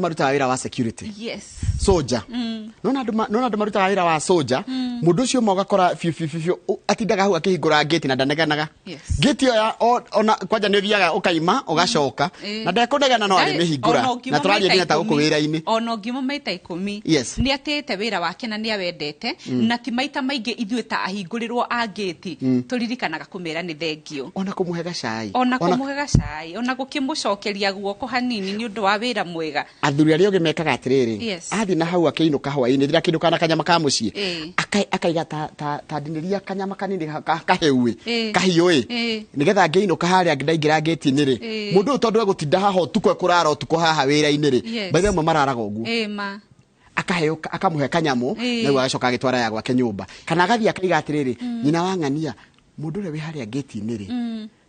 maruta wira wa security. Yes. Soldier. Nona andu maruta wira wa soldier. Mundu ucio mogakora fiu atindaga hu akihingura gate na ndaneganaga. Gate yo ona kwanja ni thiaga ukaima ugacoka na ndekundegana no ari mihingura na turaje nginya ta guku wira-ini. Ono ngimo maita 10 ni atete wira wake na ni awendete na ti maita maingi ithuĩ ta ahingurirwo a gate turirikanaga kumera ni thengio. Ona kumuhe gacai. Ona gukimucokeria guoko hanini ni undu wa wira mwega. Athuri aria mekaga atiriri. Athi na hau akiinuka hwaini thira kindu kana kanyama ka mucii. Akaiga ta ndiniria kanyama kanini kaheui. Kahioi. Nigetha ngeinuka haria ndaingira gate-ini ri. Mundu tondu egutinda haha tuko kurara utuko haha wira-ini ri. Baithe mo mararaga uguo. Akaheuka akamuhe kanyamu na agacoka agitwara ya gwake nyumba. Kana agathi akaiga atiriri nyina wa ng'ania mundu ri haria gate-ini ri.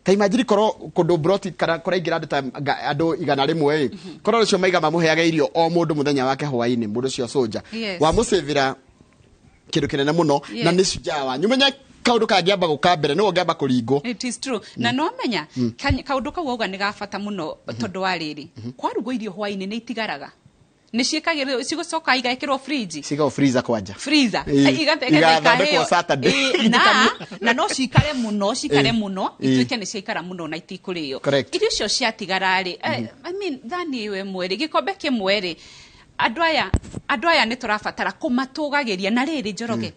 Ta imagine koro kundu broti kana kuraingira andu igana rimwe koro ucio maiga mamuheaga irio o mundu muthenya wake hwaini mundu ucio soldier wa musevira kindu kinene muno na ni shujaa wa nyumenya kaundu kangiamba gukambere no ngiamba kuringo. It is true. Na no menya kaundu kau uga ni gabata muno tondu wa riri kwarugo irio hwaini ni itigaraga ni ciikagirwo cigucoka igaikirwo fridge ciga freezer kwanja igatheka Saturday na no cikare muno ituike ni ciikara muno na itikurio irio cio ciatigara ri I mean thani we mweri gikombe kimwe ri andu aya ni turabatara kumatugagiria na riri Njoroge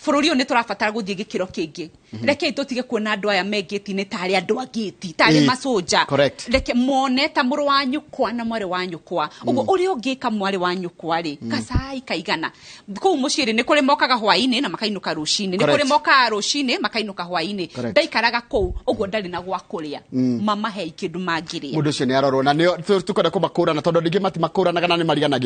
bururi uyu ni turabatara guthie gikiro kingi reke tutige kuona andu aya megeti-ini tari andu ageti tari masoja reke mone ta muru wa nyukwa na mwari wa nyukwa uguo uri ungika mwari wa nyukwa ri kacai kaigana kuu muciri ni kuri mokaga hwaini na makainuka rucini ni kuri moka rucini makainuka hwaini ndaikaraga kuu uguo ndari na gwa kuria mama he ikindu mangiria mundu ucio ni arorwo na ni tukwenda kumakura na tondu ndingi mati makura na ni mariganagia